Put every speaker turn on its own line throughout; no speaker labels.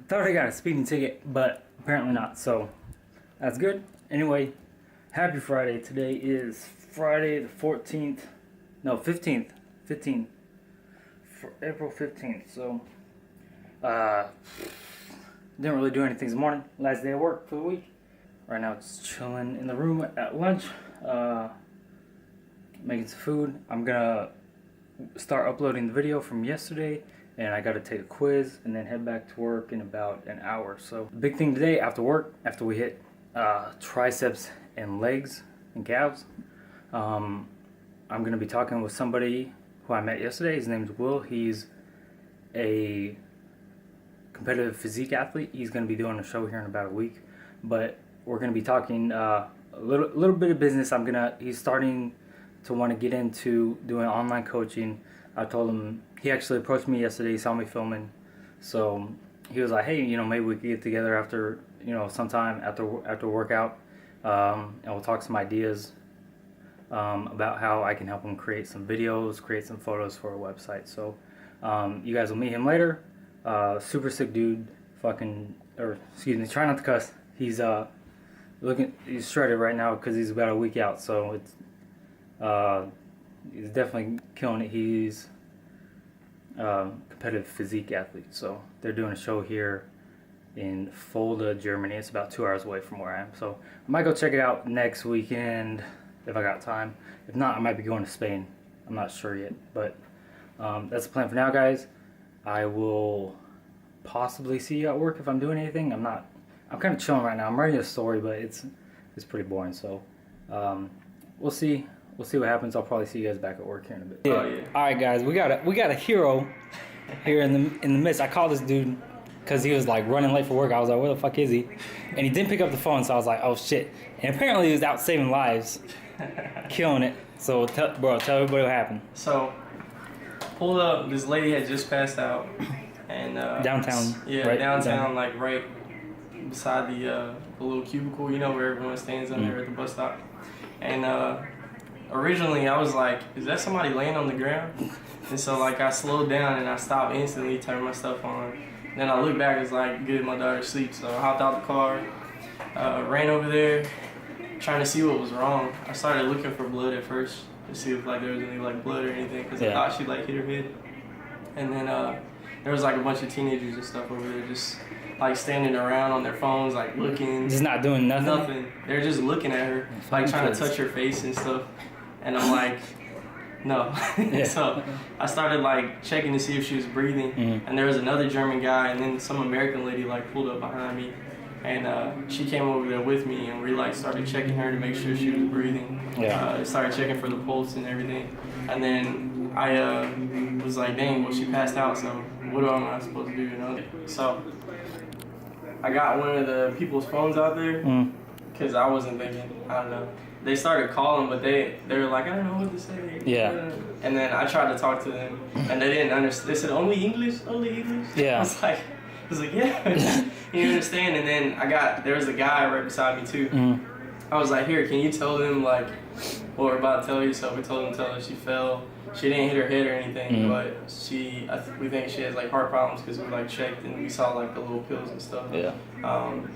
thought I got a speeding ticket, but apparently not, so that's good. Anyway, happy Friday. Today is Friday the 14th, no, 15th, for April 15th, so, didn't really do anything this morning. Last day of work for the week. Right now, just chilling in the room at lunch, making some food. I'm gonna start uploading the video from yesterday, and I gotta take a quiz and then head back to work in about an hour. So the big thing today after work, after we hit triceps and legs and calves, I'm gonna be talking with somebody who I met yesterday. His name's Will. He's a competitive physique athlete. He's gonna be doing a show here in about a week, but we're gonna be talking a little bit of business. He's starting to want to get into doing online coaching. I told him, he actually approached me yesterday, he saw me filming, so he was like, hey, maybe we could get together after, sometime after workout, and we'll talk some ideas about how I can help him create some videos, create some photos for a website. So you guys will meet him later. Super sick dude, try not to cuss. He's he's shredded right now because he's about a week out, so he's definitely killing it. He's competitive physique athlete, so they're doing a show here in Fulda, Germany. It's about 2 hours away from where I am, so I might go check it out next weekend if I got time. If not, I might be going to Spain. I'm not sure yet, but that's the plan for now, guys. I will possibly see you at work if I'm doing anything. I'm kind of chilling right now. I'm writing a story, but it's pretty boring, so we'll see. We'll see what happens. I'll probably see you guys back at work here in a bit.
Oh, yeah.
All right, guys, we got a hero here in the midst. I called this dude because he was like running late for work. I was like, where the fuck is he? And he didn't pick up the phone, so I was like, oh shit. And apparently he was out saving lives, killing it. So, bro, tell everybody what happened.
So, pulled up. This lady had just passed out, and
downtown.
Yeah, right downtown, like right beside the little cubicle, where everyone stands on there at the bus stop. And originally I was like, is that somebody laying on the ground? And so like I slowed down and I stopped instantly, turned my stuff on. And then I looked back, it's like, good, my daughter's asleep. So I hopped out the car, ran over there, trying to see what was wrong. I started looking for blood at first to see if like there was any like blood or anything, because I thought she like hit her head. And then there was like a bunch of teenagers and stuff over there just like standing around on their phones, like looking.
Just not doing nothing?
Nothing. They're just looking at her, like trying to touch her face and stuff. And I'm like, no. So I started like checking to see if she was breathing. And there was another German guy, and then some American lady like pulled up behind me. And she came over there with me, and we like started checking her to make sure she was breathing. Started checking for the pulse and everything. And then I was like, dang, well, she passed out, so what am I supposed to do, So I got one of the people's phones out there, because I wasn't thinking, I don't know. They started calling, but they were like, I don't know what to say.
Yeah.
And then I tried to talk to them, and they didn't understand. They said, only English? Only English?
Yeah.
I was like, yeah. You understand? And then there was a guy right beside me too. I was like, here, can you tell them like what we're about to tell you? So we told them to tell her she fell. She didn't hit her head or anything, but we think she has like heart problems, because we like checked and we saw like the little pills and stuff.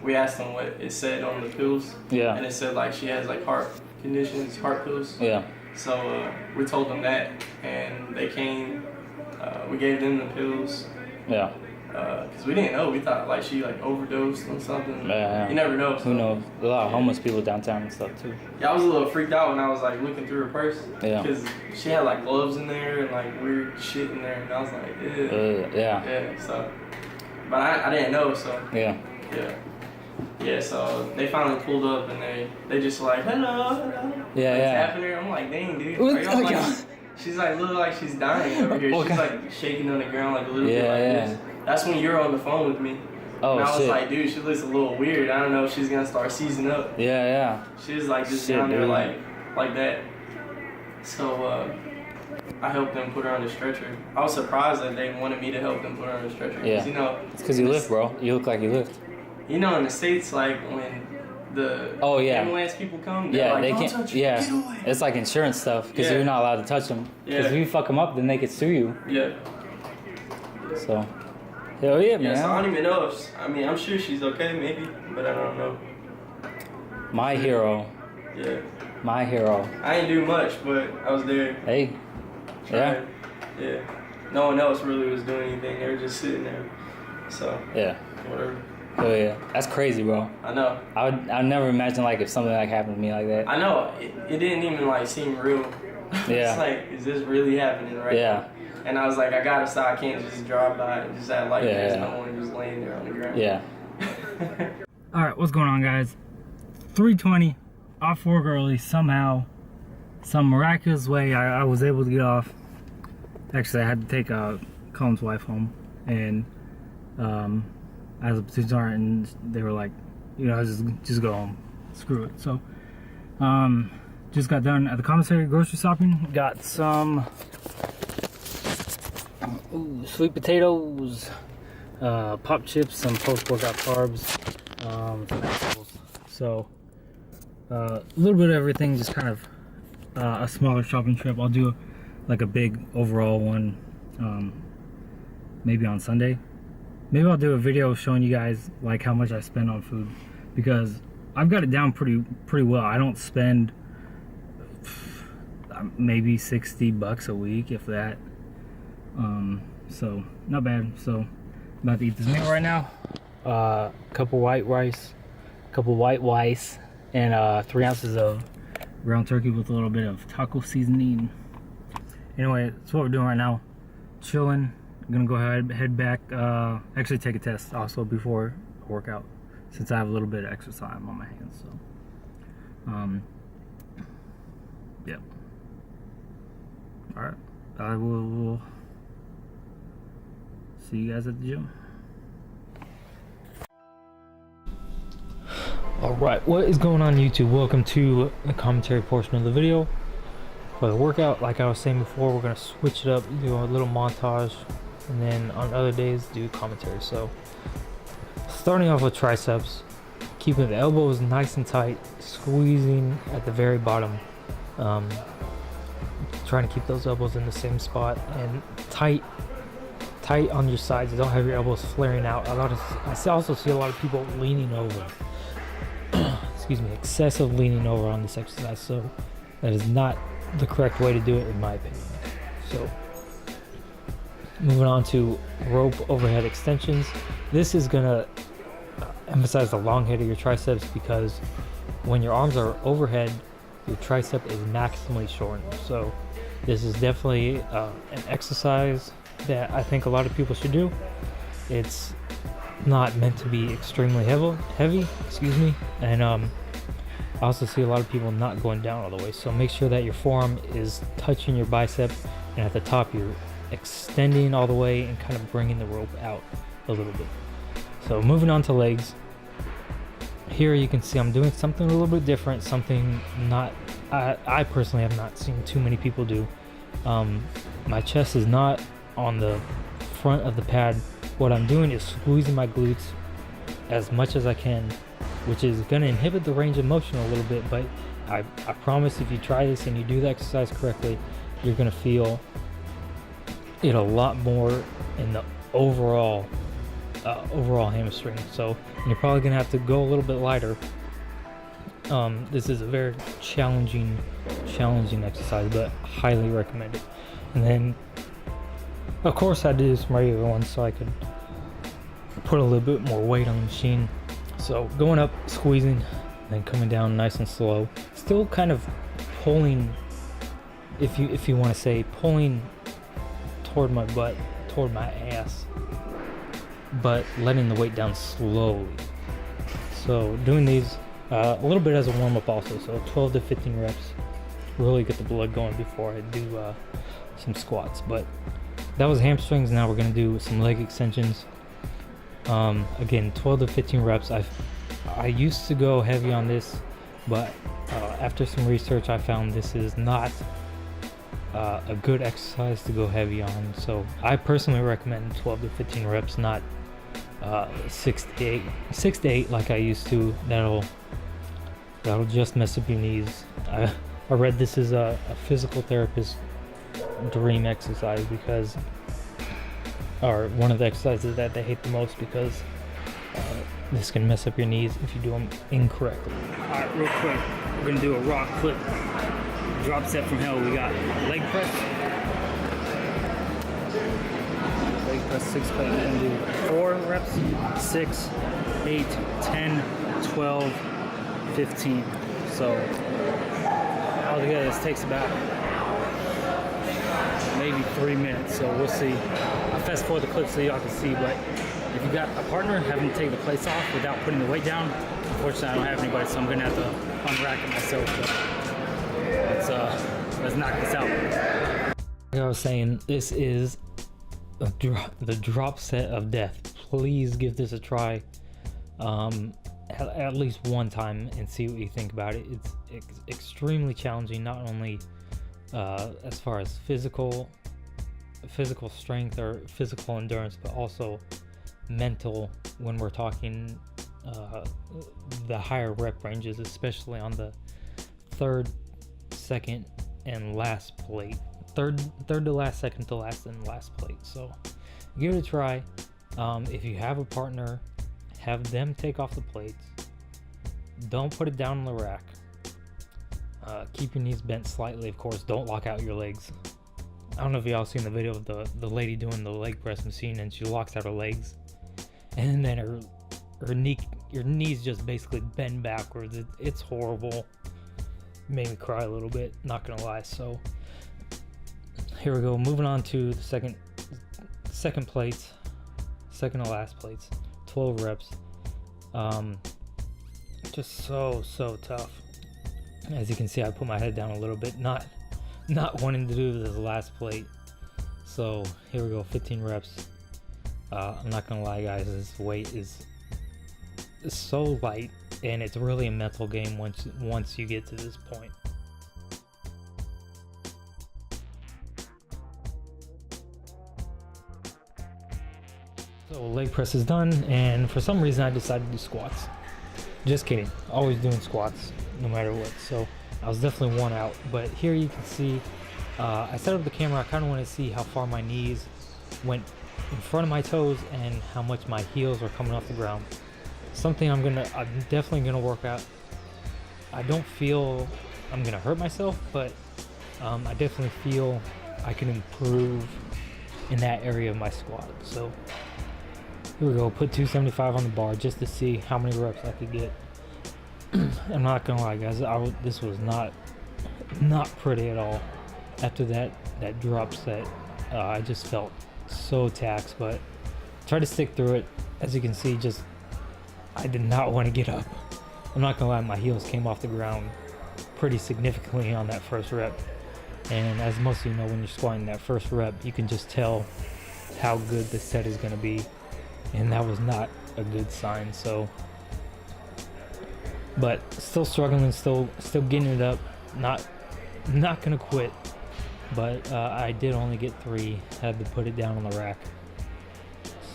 We asked them what it said on the pills. And it said like she has like heart conditions, heart pills. So we told them that, and they came. We gave them the pills. Because we didn't know. We thought like she like overdosed on something. You never know. So.
Who knows? A lot of homeless people downtown and stuff too.
Yeah, I was a little freaked out when I was like looking through her purse. Because she had like gloves in there and like weird shit in there, and I was like, ew. Yeah. So, but I didn't know. So. Yeah. So they finally pulled up, and they just like, hello. Tapping her. I'm like, dang, dude. She's like, look like she's dying over here. She's like shaking on the ground like a little bit like this. That's when you're on the phone with me.
Oh,
and I was like, dude, she looks a little weird. I don't know if she's gonna start seizing up. She was like just down there like that. So I helped them put her on the stretcher. I was surprised that they wanted me to help them put her on the stretcher.
It's because you lift, bro. You look like you lift.
In the States, like when the ambulance people come,
they
like,
can't touch you. Get away. It's like insurance stuff, because you're not allowed to touch them. Because if you fuck them up, then they could sue you. So Hell yeah,
Yeah,
man.
so I don't even know if, I mean, I'm sure she's okay, maybe, but I don't know.
My hero.
Yeah.
My hero.
I ain't do much, but I was there.
Hey. Yeah.
Yeah. No one else really was doing anything. They were just sitting there. So.
Yeah.
Whatever.
Oh yeah, that's crazy, bro.
I know.
I'd never imagine like if something like happened to me like that.
I know. It didn't even like seem real.
Yeah.
It's like, is this really happening right now? And I was like, I gotta stop. I can't just drive by and just act like there's no one just laying there on the ground.
Yeah. All right, what's going on, guys? 3:20, off work early somehow. Some miraculous way I was able to get off. Actually, I had to take Colin's wife home, and as a police sergeant, and they were like, you know, just go home, screw it. So, just got done at the commissary grocery shopping. Got some sweet potatoes, pop chips, some post-workout carbs, some apples. So, a little bit of everything, just kind of a smaller shopping trip. I'll do like a big overall one, maybe on Sunday. Maybe I'll do a video showing you guys like how much I spend on food, because I've got it down pretty well. I don't spend maybe $60 a week, if that. So not bad. So I'm about to eat this meal right now. Couple white rice, and 3 ounces of ground turkey with a little bit of taco seasoning. Anyway, that's what we're doing right now. Chilling. I'm gonna go ahead, head back, actually take a test also before a workout, since I have a little bit of extra time on my hands. So, yeah. All right, I will see you guys at the gym. All right, what is going on, YouTube? Welcome to the commentary portion of the video. For the workout, like I was saying before, we're gonna switch it up, do a little montage, and then on other days do commentary. So starting off with triceps, keeping the elbows nice and tight, squeezing at the very bottom, trying to keep those elbows in the same spot, and tight on your sides. Don't have your elbows flaring out. I also see a lot of people leaning over. Excuse me, excessive leaning over on this exercise. So that is not the correct way to do it, in my opinion. So moving on to rope overhead extensions. This is gonna emphasize the long head of your triceps, because when your arms are overhead, your tricep is maximally shortened. So this is definitely an exercise that I think a lot of people should do. It's not meant to be extremely heavy, excuse me, and I also see a lot of people not going down all the way. So make sure that your forearm is touching your bicep, and at the top you're extending all the way and kind of bringing the rope out a little bit. So moving on to legs. Here you can see I'm doing something a little bit different, something I personally have not seen too many people do. My chest is not on the front of the pad. What I'm doing is squeezing my glutes as much as I can, which is going to inhibit the range of motion a little bit, but I promise if you try this and you do the exercise correctly, you're going to feel it a lot more in the overall hamstring. So you're probably going to have to go a little bit lighter. This is a very challenging exercise, but highly recommended. And then of course I did some regular ones so I could put a little bit more weight on the machine. So going up, squeezing, then coming down nice and slow. Still kind of pulling, if you want to say, pulling toward my butt, toward my ass, but letting the weight down slowly. So doing these a little bit as a warm-up also. So 12 to 15 reps. Really get the blood going before I do some squats. But that was hamstrings. Now we're going to do some leg extensions. Again, 12 to 15 reps. I used to go heavy on this, but after some research I found this is not a good exercise to go heavy on. So I personally recommend 12 to 15 reps, not 6 to 8 like I used to. That'll just mess up your knees. I read this is a physical therapist dream exercise, because
are one of the exercises that they hate the most because this can mess up your knees if you do them incorrectly.
Alright, real quick, we're gonna do a raw clip drop set from hell. We got leg press. Leg press 6 plate. We're gonna do 4 reps, 6, 8, 10, 12, 15. So altogether this takes about maybe 3 minutes. So we'll see. I'll fast forward the clip so y'all can see, but if you got a partner having to take the plates off without putting the weight down, unfortunately I don't have anybody, so I'm gonna have to unrack it myself. But let's knock this out.
Like I was saying, this is the drop set of death. Please give this a try at least one time and see what you think about it. It's extremely challenging, not only as far as physical strength or physical endurance, but also mental when we're talking the higher rep ranges, especially on the third, second, and last plate. Third to last, second to last, and last plate. So give it a try. If you have a partner, have them take off the plates. Don't put it down on the rack. Keep your knees bent slightly, of course. Don't lock out your legs. I don't know if y'all seen the video of the lady doing the leg press machine, and she locks out her legs, and then her knees just basically bend backwards. It's horrible. Made me cry a little bit, not gonna lie. So here we go. Moving on to the second plates, second to last plates. 12 reps. Just so tough. As you can see, I put my head down a little bit, not wanting to do this last plate. So here we go, 15 reps. I'm not gonna lie, guys, this weight is so light, and it's really a mental game once you get to this point. So leg press is done, and for some reason I decided to do squats. Just kidding, always doing squats no matter what. So I was definitely worn out, but here you can see I set up the camera. I kind of want to see how far my knees went in front of my toes and how much my heels are coming off the ground. Something I'm definitely gonna work out. I don't feel I'm gonna hurt myself, but I definitely feel I can improve in that area of my squat. So here we go, put 275 on the bar just to see how many reps I could get. I'm not gonna lie, guys, this was not pretty at all. After that drop set, I just felt so taxed, but tried to stick through it. As you can see, I did not want to get up. I'm not gonna lie, my heels came off the ground pretty significantly on that first rep. And as most of you know, when you're squatting that first rep, you can just tell how good the set is gonna be. And that was not a good sign. So, but still struggling, still getting it up. Not gonna quit. But I did only get 3. Had to put it down on the rack.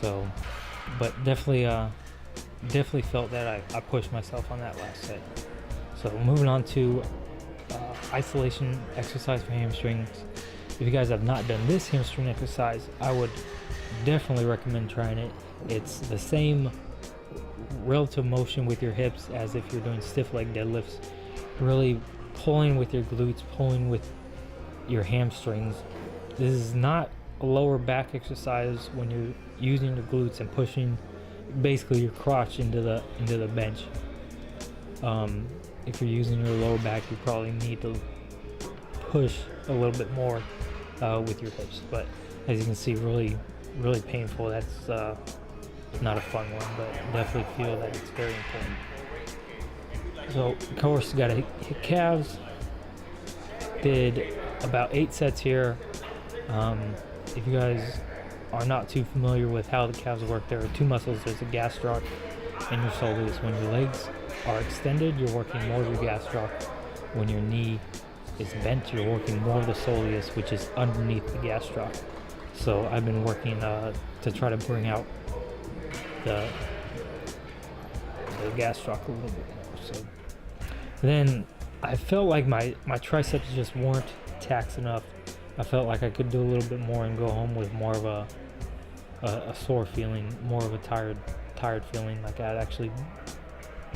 So, but definitely felt that I pushed myself on that last set. So moving on to isolation exercise for hamstrings. If you guys have not done this hamstring exercise, I would definitely recommend trying it. It's the same relative motion with your hips as if you're doing stiff leg deadlifts. Really pulling with your glutes, pulling with your hamstrings. This is not a lower back exercise when you're using your glutes and pushing basically your crotch into the bench. If you're using your lower back, you probably need to push a little bit more with your hips. But as you can see, really painful. That's not a fun one, but definitely feel that it's very important. So of course you gotta hit calves. Did about 8 sets here. If you guys are not too familiar with how the calves work, there are 2 muscles. There's a gastroc and your soleus. When your legs are extended, you're working more of your gastroc. When your knee is bent, you're working more of the soleus, which is underneath the gastroc. So I've been working to try to bring out the gastroc a little bit more. So then I felt like my triceps just weren't taxed enough. I felt like I could do a little bit more and go home with more of a sore feeling, more of a tired feeling, like I'd actually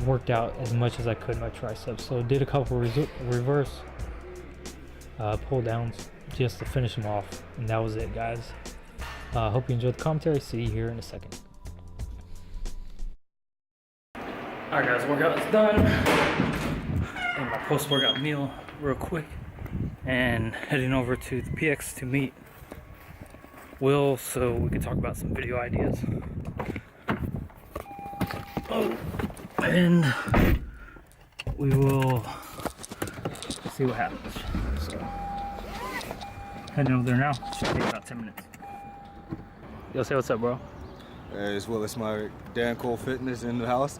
worked out as much as I could my triceps. So did a couple reverse pull downs just to finish them off, and that was it, guys. Hope you enjoyed the commentary. See you here in a second.
Alright guys, workout is done. And my post-workout meal real quick. And heading over to the PX to meet Will so we can talk about some video ideas. Oh, and we will see what happens. So, heading over there now. Should take about 10 minutes. Yo, say what's up, bro.
Hey, it's Will. It's my Dan Cole Fitness in the house.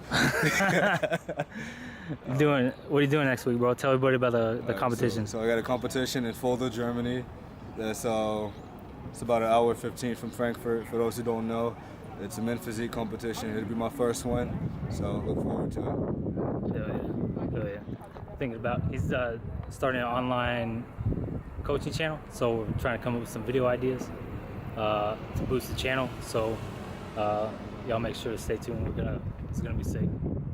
What are you doing next week, bro? Tell everybody about the competition.
So I got a competition in Fulda, Germany. That's it's about an hour 15 from Frankfurt. For those who don't know, it's a men physique competition. It'll be my first one, so look forward to it.
Hell yeah. Thinking about he's starting an online coaching channel, so we're trying to come up with some video ideas to boost the channel. So y'all make sure to stay tuned. It's gonna be sick.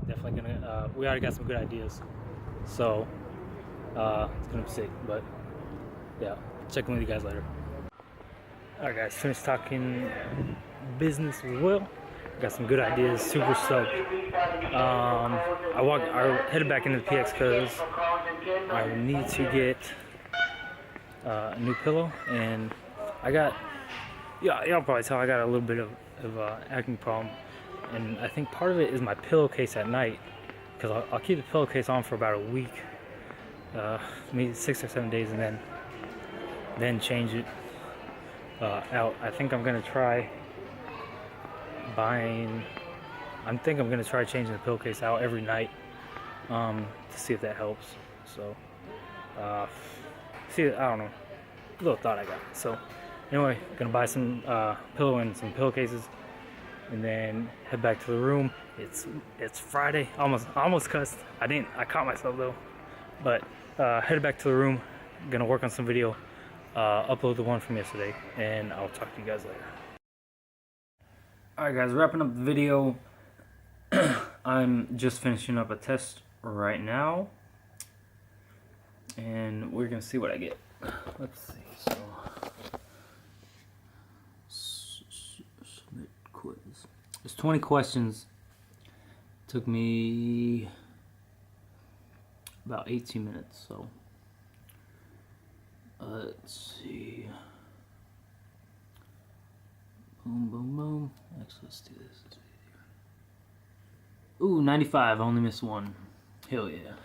Definitely gonna. We already got some good ideas, so it's gonna be sick. But yeah, check in with you guys later. Alright guys, finished talking business with Will. Got some good ideas, super stoked. I headed back into the PX because I need to get a new pillow, and I got, y'all probably tell I got a little bit of acne problem, and I think part of it is my pillowcase at night, because I'll keep the pillowcase on for about a week, maybe 6 or 7 days, and then change it out. I think I'm gonna try changing the pillowcase out every night to see if that helps. So I don't know, little thought I got. So anyway, gonna buy some pillow and some pillowcases, and then head back to the room. It's Friday. Almost cussed. I caught myself though. But headed back to the room. Gonna work on some video. Upload the one from yesterday, and I'll talk to you guys later. Alright guys, wrapping up the video. I'm just finishing up a test right now, and we're gonna see what I get. Let's see. So submit quiz. There's 20 questions. Took me about 18 minutes, so let's see. Boom, boom, boom. Actually, let's do this. It's easier. Ooh, 95. I only missed one. Hell yeah.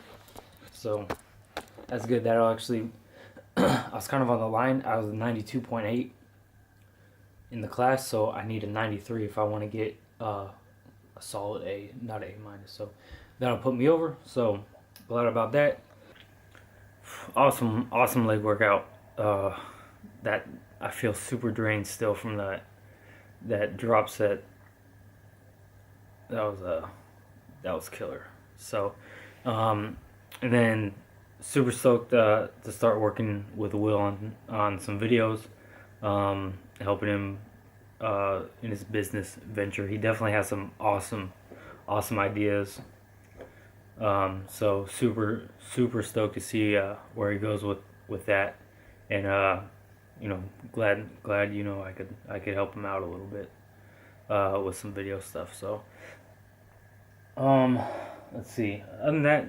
So, that's good. That'll actually... I was kind of on the line. I was a 92.8 in the class, so I need a 93 if I want to get a solid A, not A minus. So, that'll put me over. So, glad about that. Awesome leg workout. That I feel super drained still from that drop set. That was killer. So, and then super stoked to start working with Will on some videos, helping him in his business venture. He definitely has some awesome ideas. So super stoked to see where he goes with that, and glad I could help him out a little bit with some video stuff. So let's see. Other than that,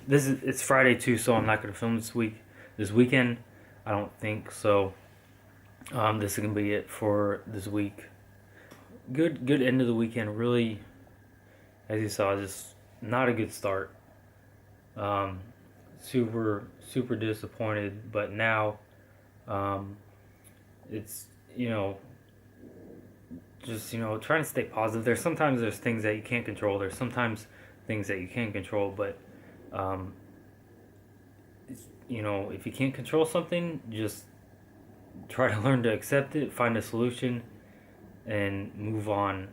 it's Friday too, so I'm not gonna film this weekend. I don't think so. This is gonna be it for this week. Good end of the weekend. Really, as you saw, just not a good start. Super disappointed, but now it's just trying to stay positive. There's things that you can't control. There's sometimes things that you can control, but if you can't control something, just try to learn to accept it, find a solution, and move on.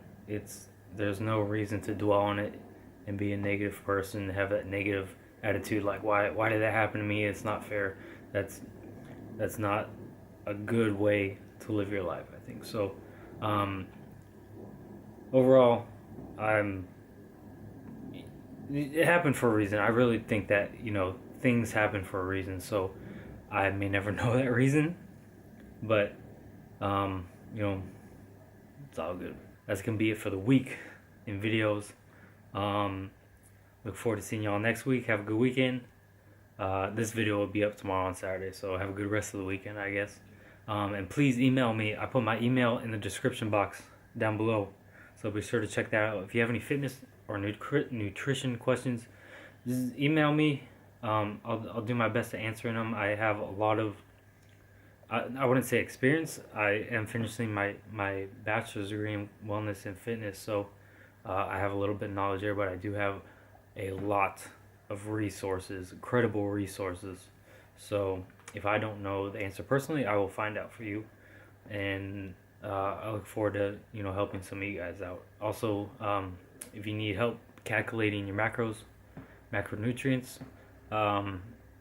There's no reason to dwell on it and be a negative person, have that negative attitude like why did that happen to me? It's not fair. That's not a good way to live your life, I think. So
overall, it happened for a reason. I really think that, you know, things happen for a reason. So I may never know that reason, but you know, it's all good. That's gonna be it for the week in videos. Look forward to seeing y'all next week. Have a good weekend. This video will be up tomorrow on Saturday, so have a good rest of the weekend, I guess. And please email me. I put my email in the description box down below, so be sure to check that out. If you have any fitness or nutrition questions, just email me. I'll do my best to answer them. I have a lot of, I wouldn't say experience. I am finishing my bachelor's degree in wellness and fitness, so I have a little bit of knowledge there, but I do have a lot of resources, credible resources. So if I don't know the answer personally, I will find out for you, and I look forward to, you know, helping some of you guys out. Also, if you need help calculating your macronutrients,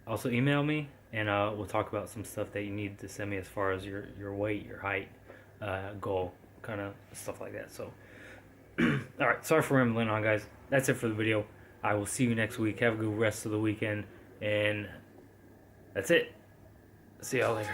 also email me, and we'll talk about some stuff that you need to send me as far as your weight, your height, goal, kind of stuff like that. So all right, sorry for rambling on, guys. That's it for the video. I will see you next week. Have a good rest of the weekend, and that's it. See y'all later.